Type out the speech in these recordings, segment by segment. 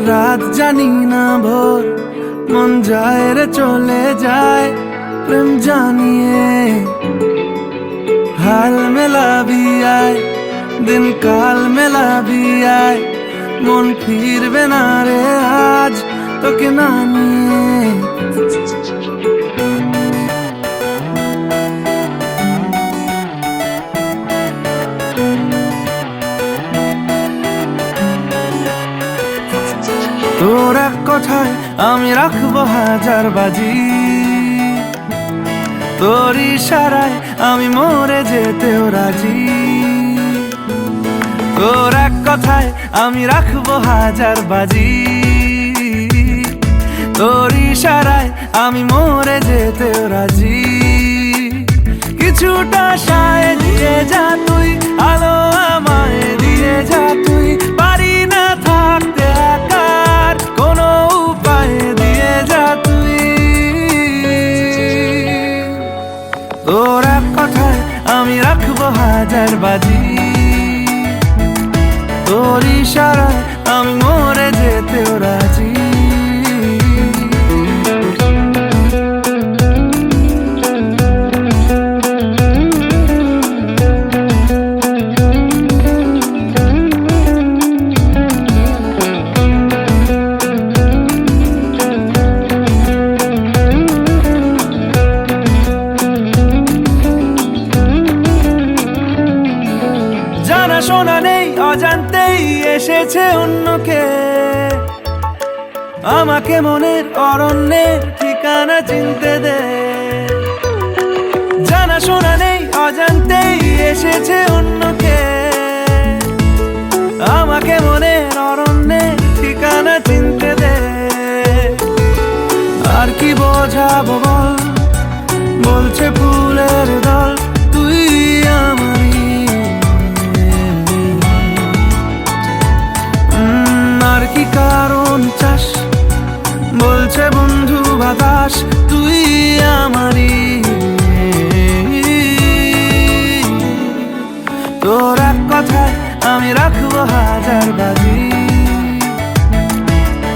রাত জানি না ভোর, মন যায় রে চলে যায় প্রেম জানিয়ে। হাল মেলাবি আয়, দিন কাল মেলাবি আয়, মন ফিরবে না রে আজ তোকে না নিয়ে। তোর এক কথায় আমি রাখবো হাজার বাজি, তোর ইশারায় আমি মরে যেতেও রাজি। তোর এক কথায় আমি রাখবো হাজার বাজি, তোর ইশারায় আমি মরে যেতেও রাজি। কিছুটা সায় দিয়ে যা তুই, আলো আমায় দিয়ে যা তুই, পারি না থাকতে একার কোনো উপায় দিয়ে যা তুই। তোর এক কথায় আমি রাখবো হাজার বাজি, তোর ইশারায় আমি মরে যেতেও রাজি। শোনা নেই অজান্তেই এসেছে অন্যকে, আমাকে মনের অরণ্যের ঠিকানা চিনতে দে। জানা শোনা নেই অজান্তেই এসেছে অন্যকে, আমাকে মনের অরণ্যের ঠিকানা চিনতে দে। আর কি বোঝাবো বল, বলছে ফুলের দল তুই আমারই। আর কি কারণ চাস, বলছে বন্ধু বাতাস তুই আমারই। তোর এক কথায় আমি রাখবো হাজার বাজি,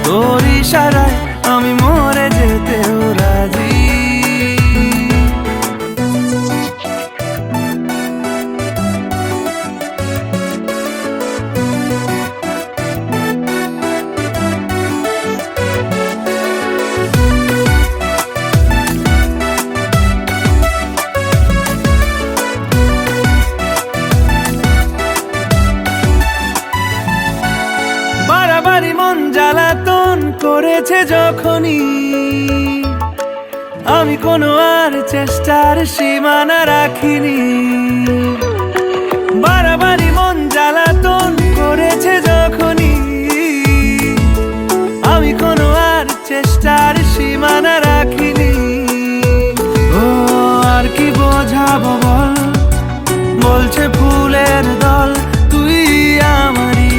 তোর ইশারায় আমি মরে যেতেও রাজি। বাড়াবাড়ি মন জ্বালাতন করেছে যখনই, আমি কোনো আর চেষ্টার সীমানা রাখিনি। বাড়াবাড়ি মন জ্বালাতন করেছে যখনই, আমি কোনো আর চেষ্টার সীমানা রাখিনি। ও আর কি বোঝাবো বল, বলছে ফুলের দল তুই আমারই।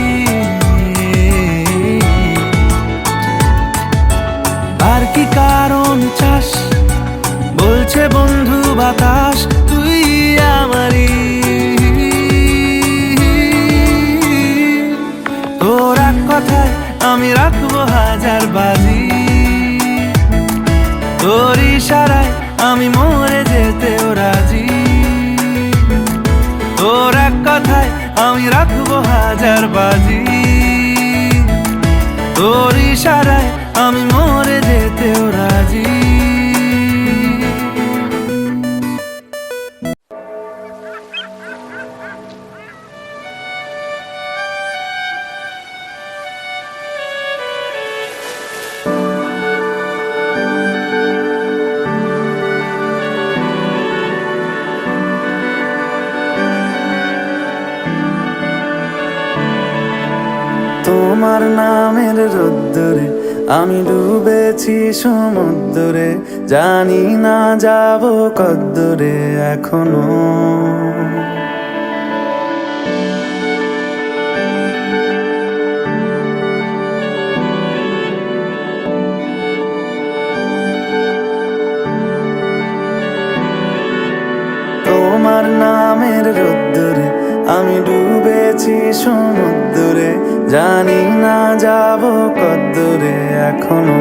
আর কি কারণ চাস, বলছে বন্ধু বাতাস তুই আমারই। তোর এক কথায় আমি রাখবো হাজার বাজি, তোর ইশারায় আমি মরে যেতেও রাজি। তোর এক কথায় আমি রাখবো হাজার বাজি, তোর ইশারায় আমি মরে যেতেও রাজি। তোমার নামের রোদ্দুরে আমি ডুবেছি সমুদ্রে, জানি না যাব কদ্দুরে এখনো। তোমার নামের রোদ্দুরে আমি ডুবেছি সমুদ্রে, জানি না যাব কতদূরে এখনো।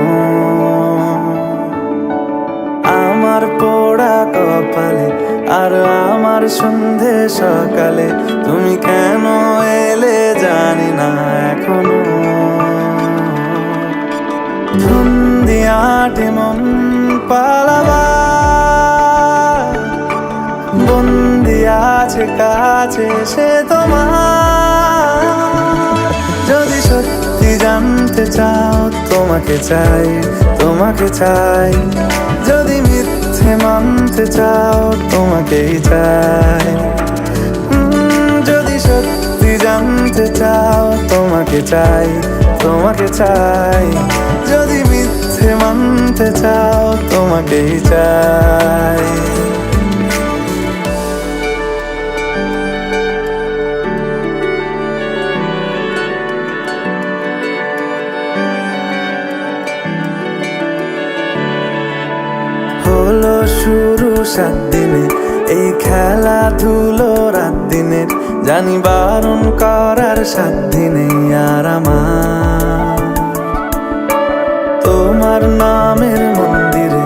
আমার পোড়া কপালে আর আমার সন্ধে সকালে তুমি কেন এলে জানি না এখনো। ধুন্দিয়াটে মন পালাবার বন্দি আছে কাছে সে তোমার। যদি সত্যি জানতে চাও তোমাকে চাই, তোমাকে চাই। যদি মিথ্যে মানতে চাও তোমাকেই চাই। যদি সত্যি জানতে চাও তোমাকে চাই, তোমাকে চাই। যদি মিথ্যে মানতে চাও তোমাকেই চাই। হলো শুরু 7 দিনে এই খেলাধুলো রাত দিনে, জানি বারণ করার সাধ্য নেই আর আমার। তোমার নামের মন্দিরে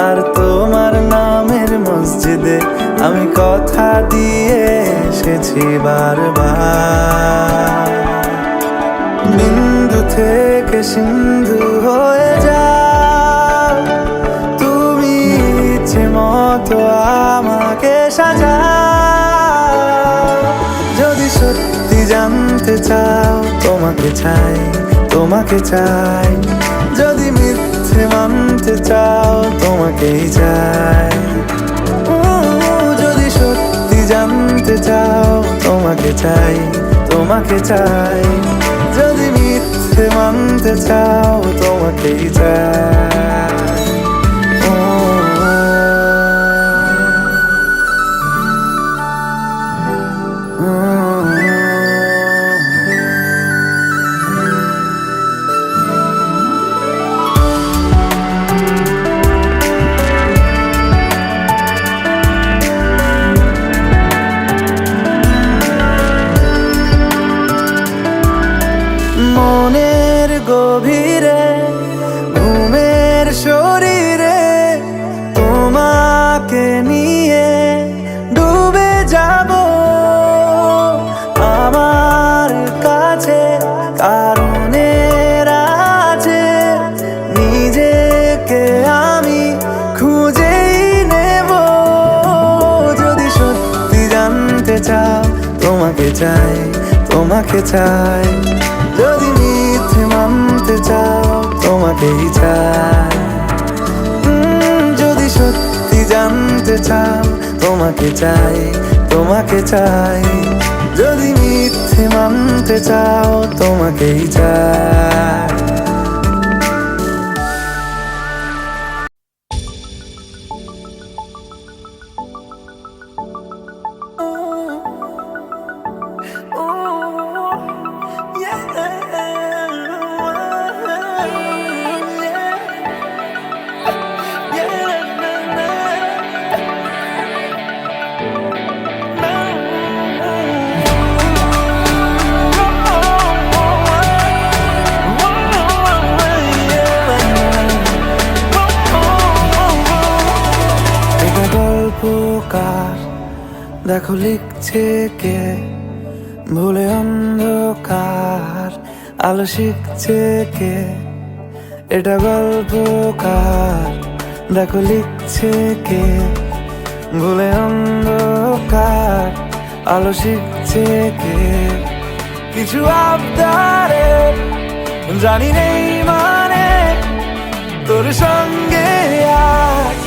আর তোমার নামের মসজিদে আমি কথা দিয়ে এসেছি বারবার। বিন্দু থেকে সিন্ধু হয়ে যাও তুমি, ইচ্ছে মতো আমাকে সাজাও। যদি সত্যি জানতে চাও তোমাকে চাই, তোমাকে চাই। যদি মিথ্যে মানতে চাও তোমাকেই চাই। যদি সত্যি জানতে চাও তোমাকে চাই, তোমাকে চাই। যদি মিথ্যে মানতে চাও তোমাকেই চাই। মনের গভীরে ঘুমের শরীরে তোমাকে নিয়ে ডুবে যাব। আমার কাছে কারণের আছে, নিজেকে আমি খুঁজেই নেব। যদি সত্যি জানতে চাও তোমাকে চাই, তোমাকে চাই। যদি মিথ্যে মানতে চাও তোমাকেই চাই। যদি সত্যি জানতে চাও তোমাকে চাই, তোমাকে চাই। যদি মিথ্যে মানতে চাও তোমাকেই চাই। দেখো লিখছে কে, ভুলে অন্ধকার আলো শিখছে কে। এটা গল্পকার, দেখো লিখছে কে, ভুলে অন্ধকার আলো শিখছে কে। কিছু আবদারে জানি নেই মানে তোর সঙ্গে আজ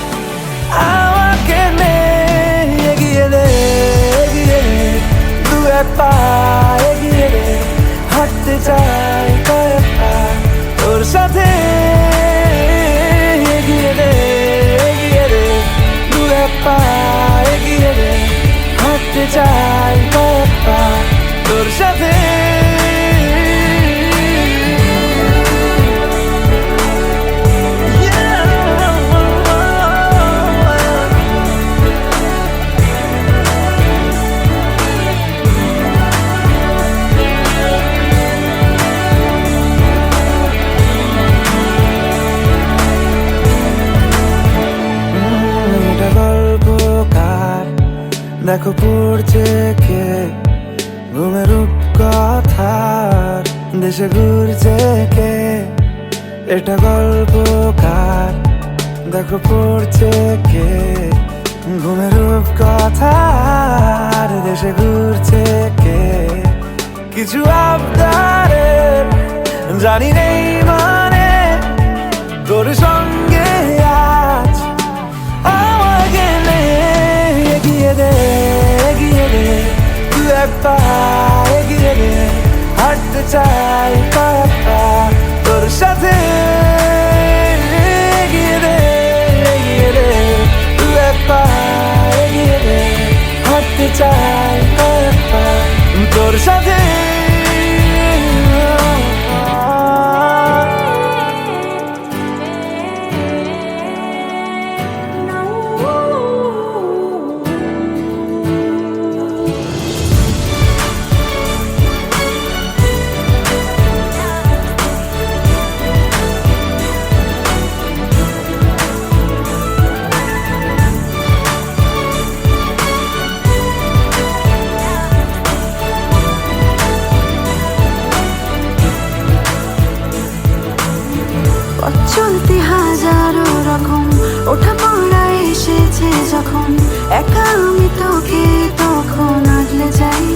আমাকে নে। এগিয়ে দে, এগিয়ে দে, দু এক পা এগিয়ে দে। হাঁটতে চাই কয়েক পা তোর সাথে। এগিয়ে দে, এগিয়ে দে, দু এক পা এগিয়ে দে। হাঁটতে চাই কয়েক পা তোর সাথে। দেখো পড়ছে কে ঘুমের কথার, দেশে ঘুরছে কে এটা গল্পকার। দেখো পড়ছে কে ঘুমের কথার, দেশে ঘুরছে কে কিছু আবদারের জানি নেই মানে তোর সঙ্গে আজ আমাকে নে এগিয়ে দে তুই এক পা এগিয়ে দে, হাঁটতে চাই কয়েক পা তোর সাথে এগিয়ে দে তুই এক পা এগিয়ে দে, হাঁটতে চাই কয়েক পা তোর সাথে। চলতে হাজারো রকম ওঠা পড়া এসেছে যখন, একা আমি তোকে তখন আগলে যাই।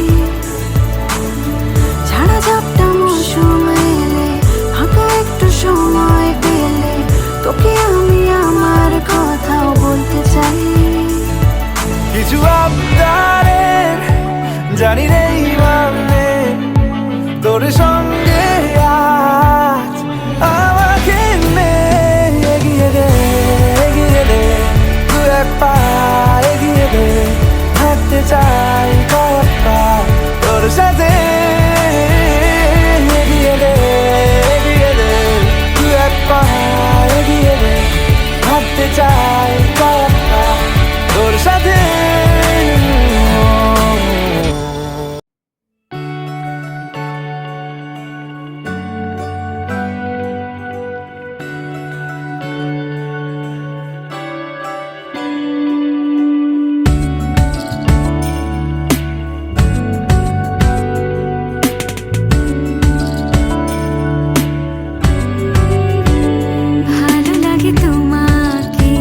ঝাড়া ঝাপটা মৌসুম এলে, ফাঁকা একটু সময় পেলে তোকে আমি আমার কথাও বলতে চাই। কিছু আবদারের জানি নেই মানে তোর সঙ্গে আজ আমাকে নে এগিয়ে দে তুই এক পা এগিয়ে দে, হাঁটতে চাই কয়েক পা তোর সাথে এগিয়ে দে তুই এক পা এগিয়ে দে, হাঁটতে চাই কয়েক পা তোর সাথে। ভালো লাগে তোমাকে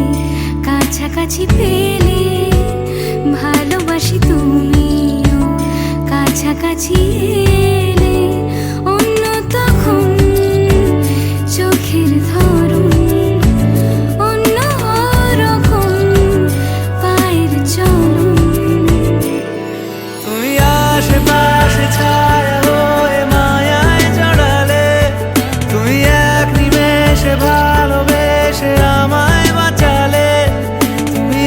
কাছাকাছি পেলে, ভালোবাসি তুমিও কাছাকাছি এলে। অন্য তখন চোখের ধরন, অন্য রকম পায়ের চলন। তুমি আশেপাশে ছায়া হয়ে মায়ায় জড়ালে, তুমি এক নিমেষে ভালোবেসে আমায় বাঁচালে, তুমি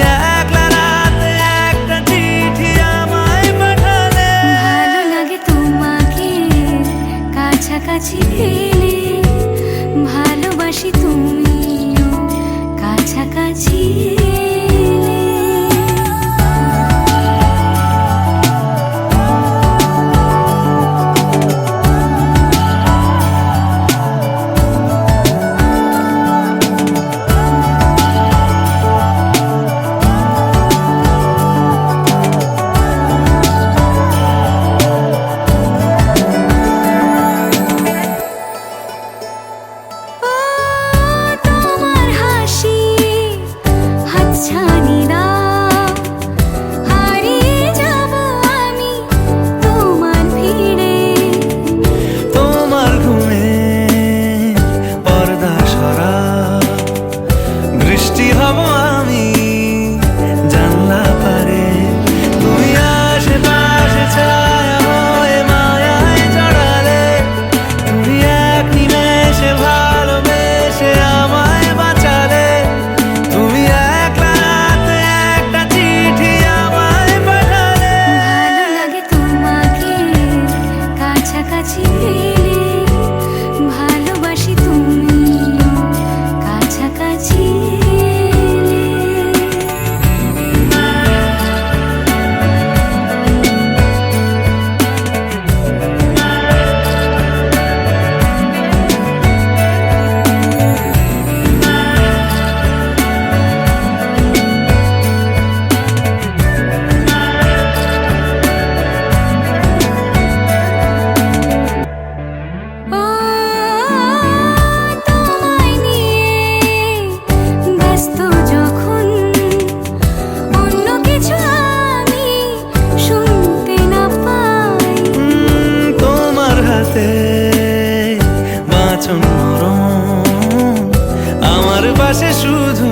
ভালোবাসে শুধু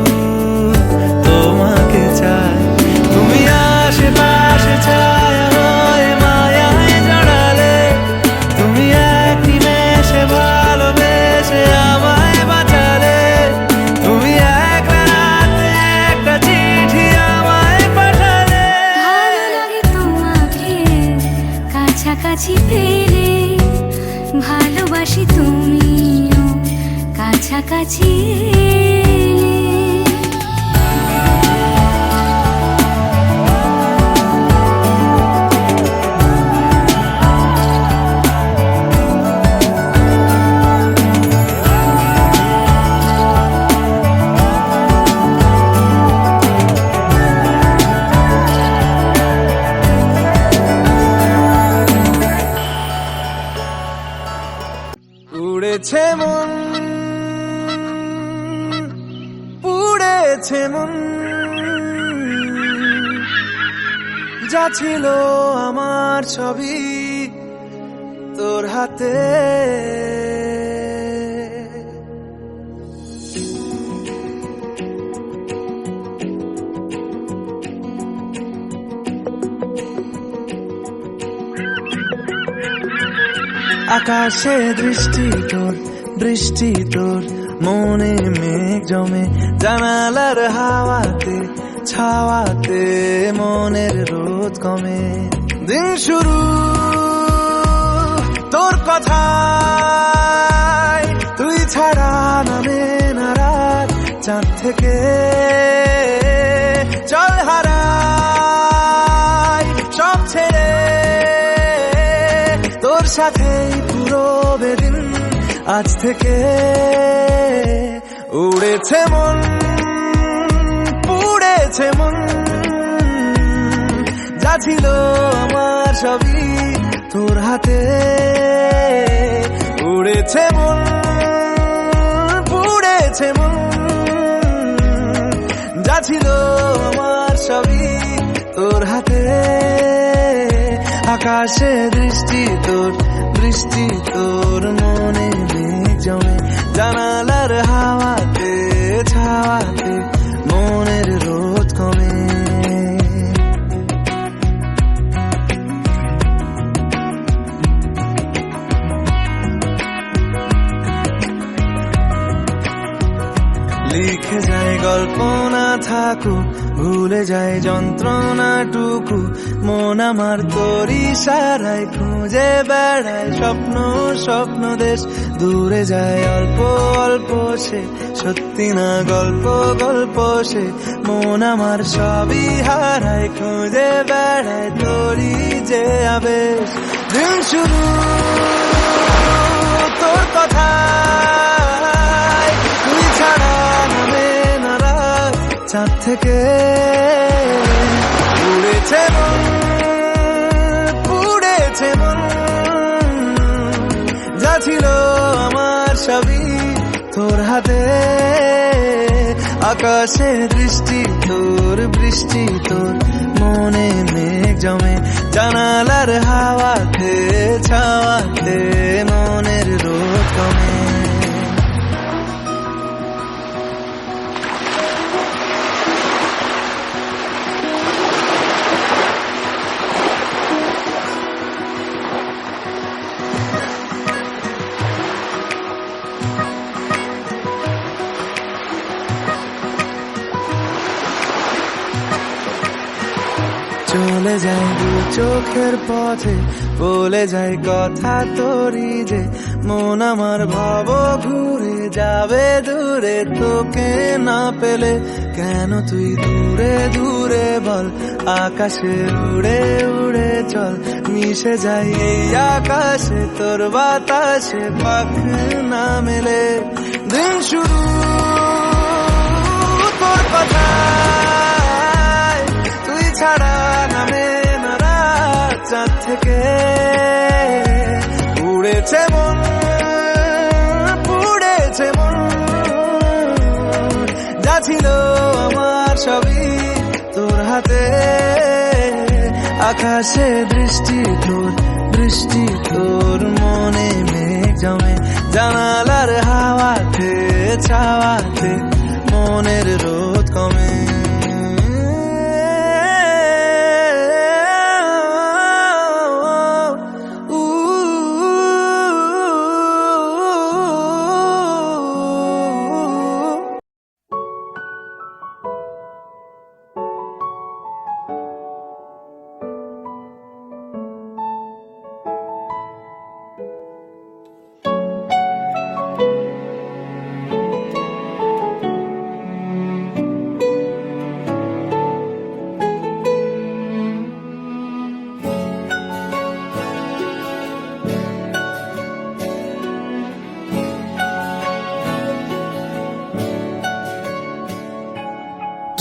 তোমাকে চাই। তুমি আশেপাশে ছায়া হয়ে মায়ায় জড়ালে, তুমি এক নিমেষে ভালোবেসে আমায় বাঁচালে, তুমি এক রাতে একটা চিঠি আমায় পাঠালে। ভালো লাগে তোমাকে কাছাকাছি পেলে, ভালোবাসি তুমিও কাছাকাছি এলে। উড়েছে মন, পুড়েছে মন, যা ছিল আমার ছবি তোর হাতে। আকাশে দৃষ্টি তোর, বৃষ্টি তোর, মনে মেঘ জমে, জানালার হাওয়াতে ছাওয়াতে মনের রোদ কমে। দিন শুরু তোর কথায়, তুই ছাড়া নামে না রাত, চাঁদ থেকে চল হারাই সব ছেড়ে, তোর সাথেই পুরো বেদিন আজ থেকে। উড়েছে মন, পুড়েছে মন, যা ছিল আমার সবই তোর হাতে। উড়েছে মন, পুড়েছে মন, যা ছিল আমার সবই তোর হাতে। আকাশে দৃষ্টি তোর, বৃষ্টি তোর, মনে মেঘ জমে, জানালার হাওয়াতে ছাওয়াতে মনের রোদ কমে। লিখে যায় গল্প না থাকুক, ভুলে যায় যন্ত্রণাটুকু, মন আমার তোর ইশারায় খুঁজে বেড়ায় স্বপ্ন স্বপ্ন দেশ। দূরে যায় অল্প অল্প সে, সত্যি না গল্প গল্প সে, মন আমার সবই হারায় খুঁজে বেড়ায় তোরই যে আবেশ। দিন শুরু তোর কথায়, তুই ছাড়া নামে না রাত, চাঁদ থেকে উড়েছে মন, পুড়েছে মন, যা ছিল আমার সবই তোর হাতে। আকাশে দৃষ্টি তোর, বৃষ্টি তোর, মনে মেঘ জমে, জানালার হাওয়াতে ছাওয়াতে মনের রোদ কমে। চলে যায় দু চোখের পথে, বলে যায় কথা তোরই যে, মন আমার ভাব ঘুরে যাবে দূরে তোকে না পেলে। কেন তুই দূরে দূরে বল, আকাশে উড়ে উড়ে চল, মিশে যাই এই আকাশে তোর বাতাসে, পাখ না মেলে। দিন শুরু তোর কথায়, তুই ছাড়া নামে না রাত, চাঁদ থেকে উড়েছে মন, পুড়েছে মন, যা ছিল আমার সবই তোর হাতে। আকাশে দৃষ্টি তোর, বৃষ্টি তোর, মনে মেঘ জমে, জানালার হাওয়াতে ছাওয়াতে মনের রোদ কমে।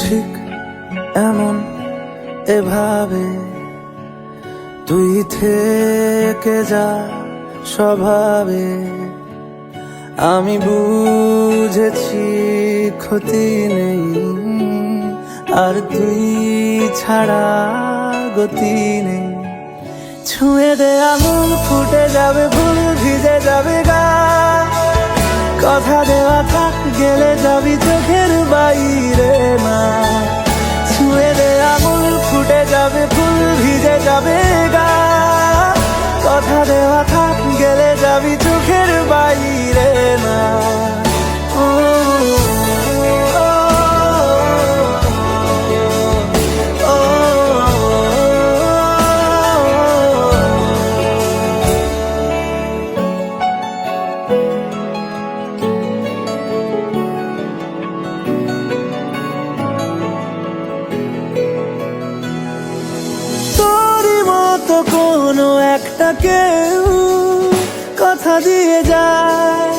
ঠিক এমন এভাবে তুই থেকে যা স্বভাবে, আমি বুঝেছি ক্ষতি নেই, আর তুই ছাড়া গতি নেই। ছুঁয়ে দে আঙুল, ফুটে যাবে ফুল, ভিজে যাবে গা, কথা দেওয়া থাক, গেলে যাবি চোখের বাইরে না। ছুঁয়ে দে আঙুল, ফুটে যাবে ফুল, ভিজে যাবে গা, কথা দেওয়া থাক, গেলে যাবি চোখের বাইরে না। ও, ও, ও, ও, তো কোনো একটা কেউ কথা দিয়ে যায়,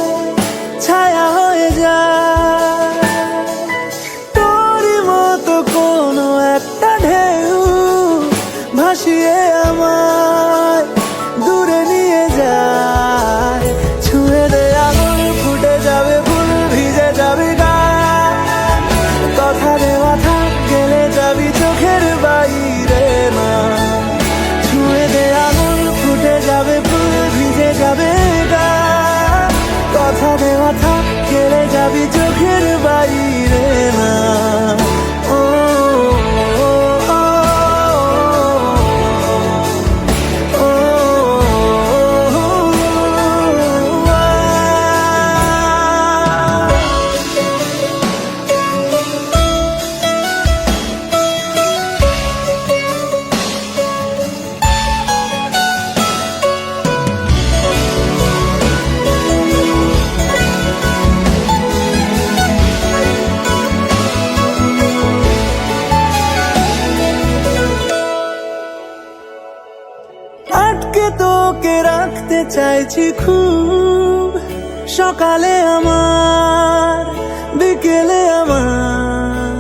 ছায়া হয়ে যায়। তোরই মতো কোনো একটা ঢেউ ভাসিয়ে আমায় দূরে নিয়ে যায়। ছুঁয়ে দে আঙুল, ফুটে যাবে ফুল, ভিজে যাবে গা, কথা দেওয়া থাক, গেলে যাবি চোখের বাইরে না। যাবে ফুল, ভিজে যাবে গা, কথা দেওয়া থাক, গেলে যাবি চোখের বাইরে না। ও, ও, ও, ও, ও, আটকে তোকে রাখতে চাইছি খুব, সকালে আমার, বিকেলে আমার,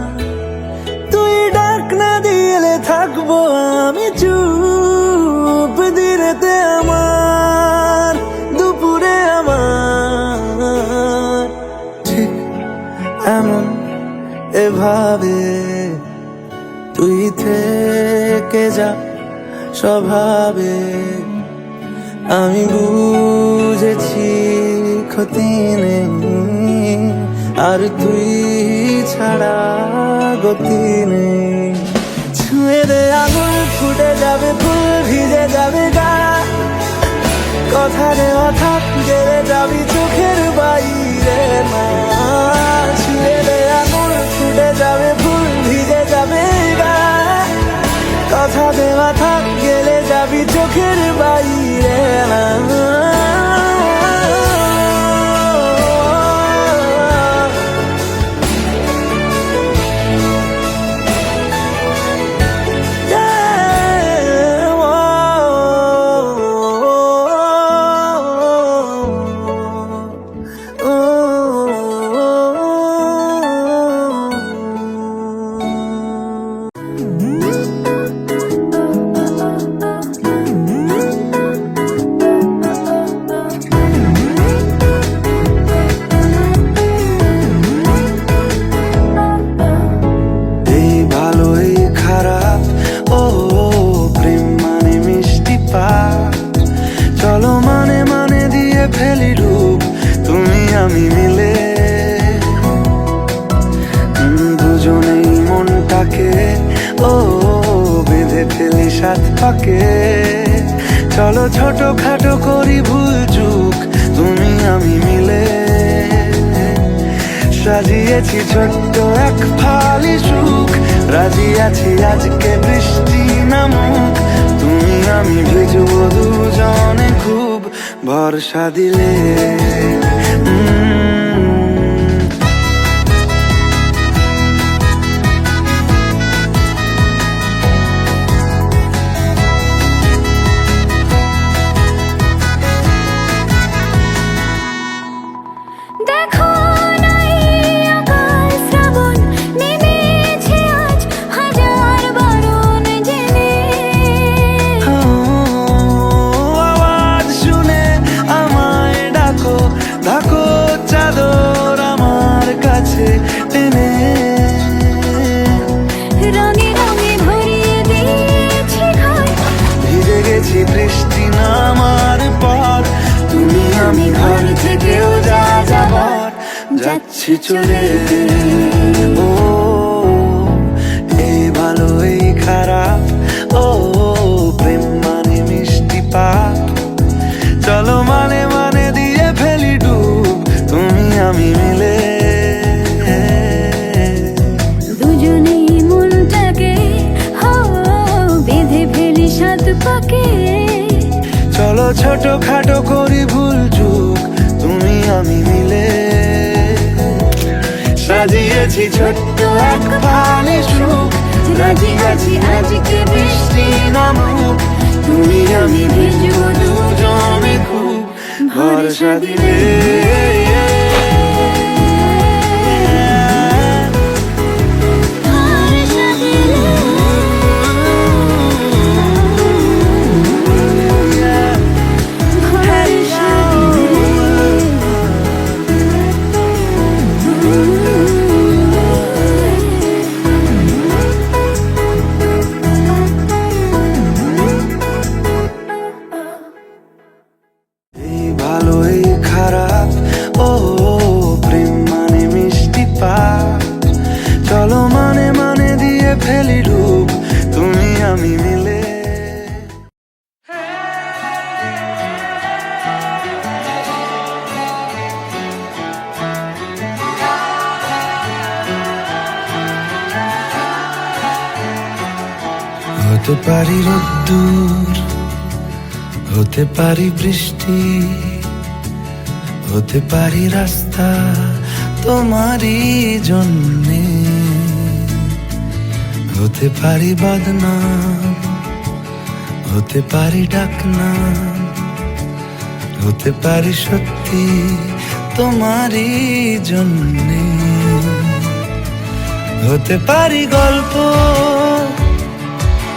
তুই ডাক না দিলে থাকবো আমি চুপ, দিনেতে আমার, দুপুরে আমার। ঠিক এমন এভাবে তুই থেকে যা স্বভাবে, আমি বুঝেছি ক্ষতি নেই, আর তুই ছাড়া গতি নেই। ছুঁয়ে দে আঙুল, ফুটে যাবে ফুল, ভিজে যাবে গা, কথা দেওয়া থাক, গেলে যাবি চোখের বাইরে না। ছুঁয়ে দে আঙুল, ফুটে যাবে ফুল, ভিজে যাবে গা, কথা দেওয়া থাক, গেলে যাবি চোখের বাইরে না। Oh ফাঁকে। চলো ছোটখাটো করি ভুল চুক তুমি আমি মিলে। সাজিয়েছি ছোট্ট এক ফালি সুখ, রাজি আছি আজকে বৃষ্টি নামুক। তুমি আমি ভিজবো দুজনে খুব ভরসা দিলে। দেখো নাই আকাল শ্রাবণ নেমেছে আজ হাজার বারণ জেনে। আওয়াজ শুনে আমায় ডাকো, ডাকো চাদর আমার কাছে টেনে। রঙে রঙে ভরিয়ে দিয়েছি ঘর, ভিজে গেছি বৃষ্টি নামার পর। তুমি আমি ঘর থেকেও যা যাবার যাচ্ছি চলে। ও এই ভালো এই খারাপ, ও প্রেম মানে মিষ্টি পাপ। চলো মানে মানে দিয়ে ফেলি ডুব তুমি আমি মিলে। দুজনেই মনটাকে বেঁধে ফেলি সাত পাকে। চলো ছোটখাটো করি ভুল চুক তুমি আমি মিলে। সাজিয়েছি ছোট্ট এক ফালি সুখ, রাজি আছি আজকে বৃষ্টি নামুক। তুমি আমি ভিজবো দুজনে খুব ভরসা দিলে। এই ভালো এই খারাপ, ও প্রেম মানে মিষ্টি পাপ। চলো মানে মানে দিয়ে ফেলি ডুব তুমি আমি মিলে। হতে পারি রোদ্দুর, হতে পারি বৃষ্টি, হতে পারি রাস্তা তোমারই জন্যে। হতে পারি বদনাম, হতে পারি ডাকনাম, হতে পারি সত্যি তোমারই জন্যে। হতে পারি গল্প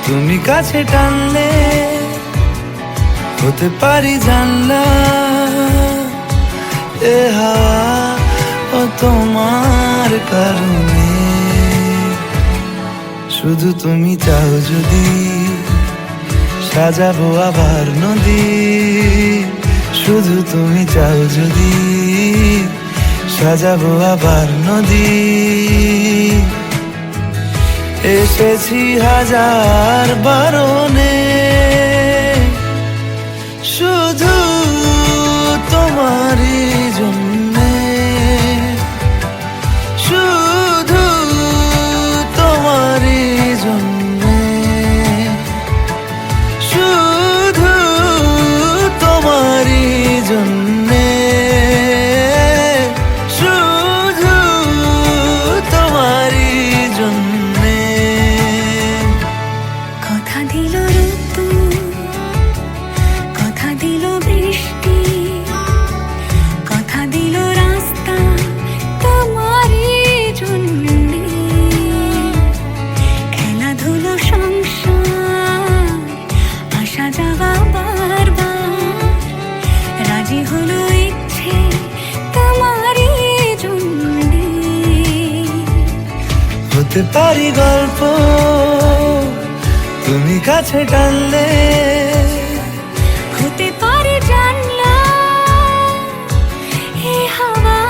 তুমি কাছে টানলে, হতে পারি জানলা এ হাওয়া ও তোমার কারণে। শুধু তুমি চাও যদি সাজাবো আবার নদী। শুধু তুমি চাও যদি সাজাবো আবার নদী। এসেছি হাজার বারণে, শুধু তোমারই জন্যে। শুধু তোমারই জন্যে, শুধু তোমারই জন্যে, শুধু তোমারই জন্যে। কথা দিল ঋতু, কথা দিল বৃষ্টি, কথা দিল রাস্তা তোমারই জন্যে। খেলাধুলো সংসার আসা যাওয়া বারবার, রাজি হলো ইচ্ছে তোমারই জন্যে। হতে পারি গল্প তুমি কাছে টানলে, হতে পারে জানলা এ হাওয়া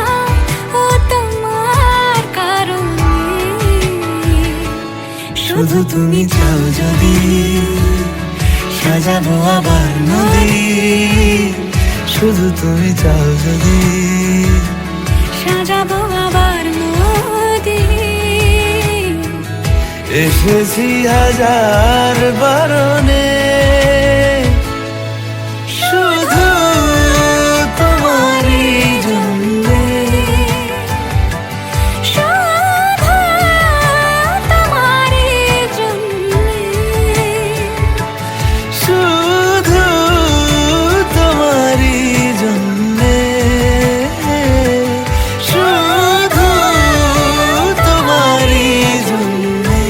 ও তোমার কারণে। শুধু তুমি চাও যদি সাজাবো আবার নদী, শুধু তুমি চাও যদি। সাজাবো আবার নদী। এসেছি হাজার বারণে, শুধু তোমারই জন্যে, শুধু তোমারই জন্যে, শুধু তোমারই জন্যে, শুধু তোমারই জন্যে।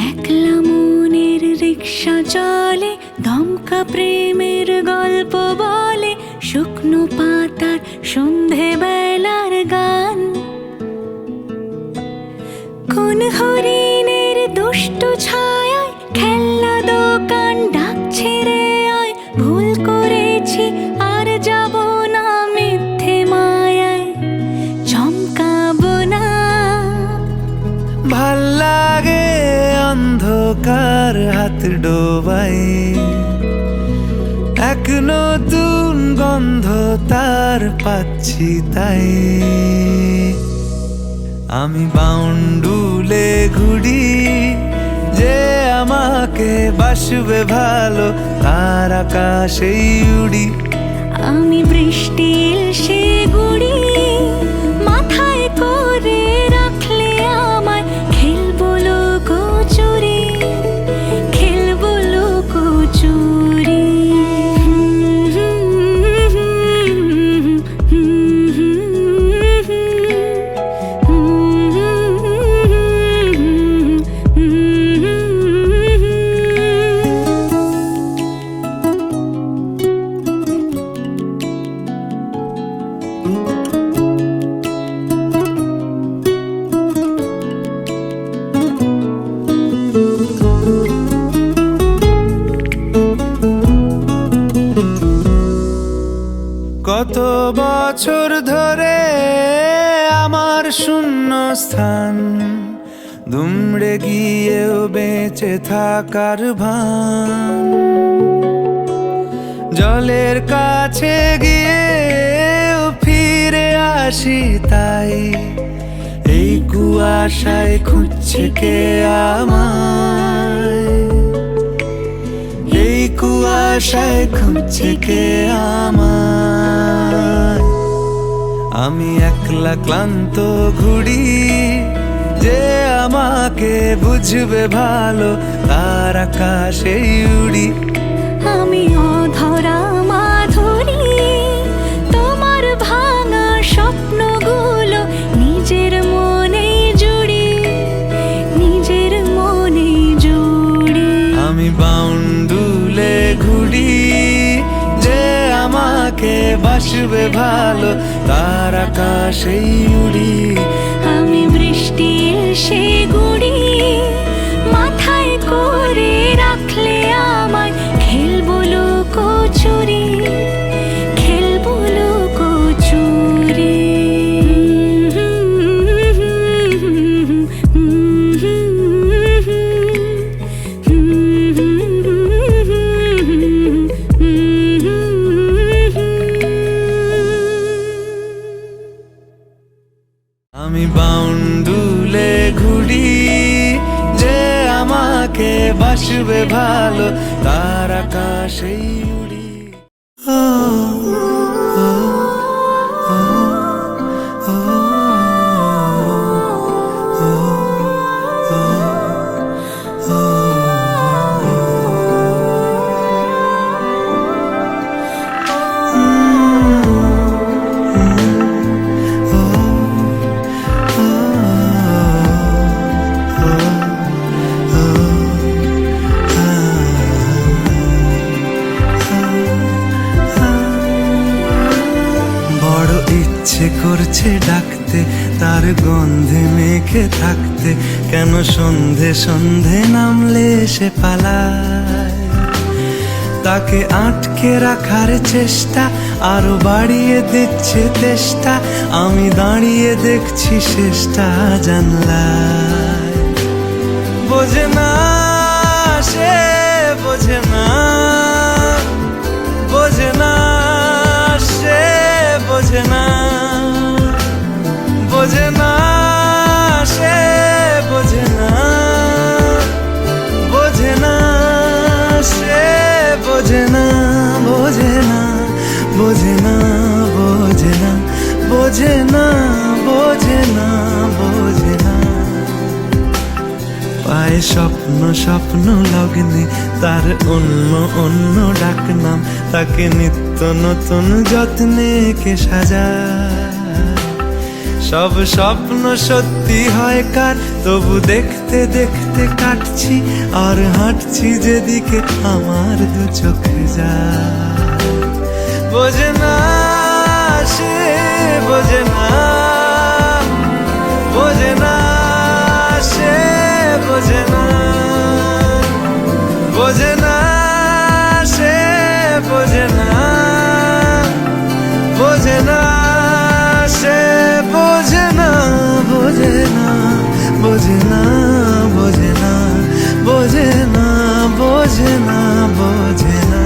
একলা মনের রিক্সা চলে, দমকা প্রেমের গল্প বলে, শুকনো পাতার সন্ধে বেলার গান। কোন হরিণের দুষ্টু ছায়ায় খেলনা দোকান ডাকছে রে আয়, ভুল করেছি আর যাব না মিথ্যে মায়ায়, চমকাবো না। ভাল লাগে অন্ধকার হাত ডোবাই, এক নতুন গন্ধ তার পাচ্ছি তাই। আমি বাউন্ডুলে ঘুরি, যে আমাকে বাসবে ভালো তার আকাশেই উড়ি। আমি বৃষ্টির সে গুড়ি, মাথায় করে রাখলে আমায়, খেলবো লুকোচুরি, খেলবো লুকোচুরি। কত বছর ধরে আমার শূন্য স্থান, দুমড়ে গিয়েও বেঁচে থাকার ভান। জলের কাছে গিয়েও ফিরে আসি তাই, এই কুয়াশায় খুঁজছে কে আমায়, এই কুয়াশায় খুঁজছে কে আমায়। আমি একলা ক্লান্ত ঘুরি, যে আমাকে বুঝবে ভালো তার আকাশেই উড়ি। আমি অধরা মাধুরী, তোমার ভাঙা স্বপ্নগুলো নিজের মনে জুড়ি, নিজের মনে জুড়ি। আমি বাউন্ডুলে ঘুরি, যে আমাকে বাসবে ভালো তার আকাশেই উড়ি। আমি বৃষ্টির সে গুড়ি, মাথায় করে রাখলে আমায়, খেলবো লুকোচুরি, খেলবো লুকোচুরি। আমি বাউন্ডুলে ঘুরি, যে আমাকে বাসবে ভালো তার আকাশেই উড়ি। করছে ডাকতে, তার গন্ধে মেখে থাকতে, কেন সন্ধে সন্ধে নামলে সে পালায়। তাকে আটকে রাখার চেষ্টা আরো বাড়িয়ে দিচ্ছে তেষ্টা, আমি দাঁড়িয়ে দেখছি শেষটা জানলায়। বোঝে না সে, বোঝে না, বোঝে না সে, বোঝে না, বোঝে না সে, বোঝে না, বোঝে না সে, বোঝে না, বোঝে না, বোঝে না, বোঝে না, বোঝে না, বোঝে না, বোঝে না। পায় স্বপ্ন স্বপ্ন লগ্নে তার অন্য অন্য ডাকনাম, তাকে নিত্য নতুন যত্নে কে সাজায়। সব স্বপ্ন সত্যি হয় কার, তবু দেখতে দেখতে কাটছি আর হাঁটছি যেদিকে আমার দু চোখে যায়। বোঝে না সে, বোঝে না, বোঝে না সে, বোঝে না, বোঝে না সে, বোঝে না, বোঝে না সে, বোঝে না, বোঝে না, বোঝে না, বোঝে না, বোঝে না, বোঝে না, বোঝে না।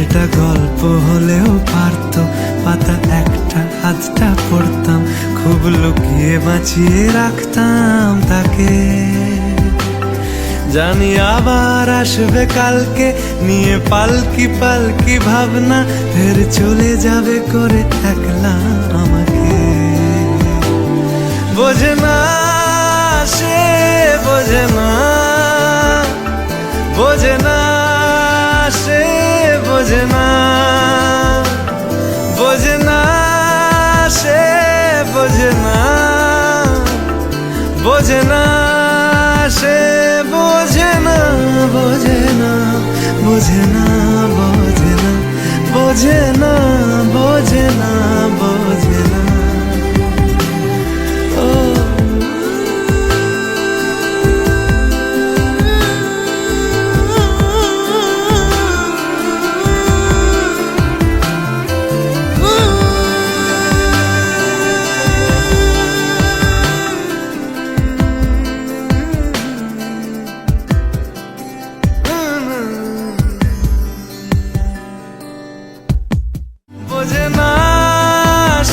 এটা গল্প হলেও পারতো, পাতা একটা হাতটা পড়তাম, খুব লুকিয়ে বাঁচিয়ে রাখতাম তাকে। জানি আবার আসবে কালকে, নিয়ে পালকি পালকি ভাবনা, ফের চলে যাবে করে একলা আমাকে। বোঝে না সে, বোঝে না, বোঝে না সে, বোঝে না, বোঝে না সে, বোঝে না, বোঝে না সে, বোঝে না, বোঝে না, বোঝে না, বোঝে না, বোঝে না, বোঝে না, বোঝে না। বোঝে না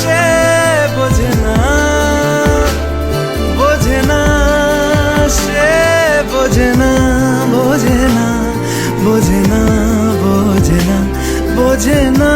সে, বোঝে না, বোঝে না সে, বোঝে না, বোঝে না, বোঝে না, বোঝে না, বোঝে না,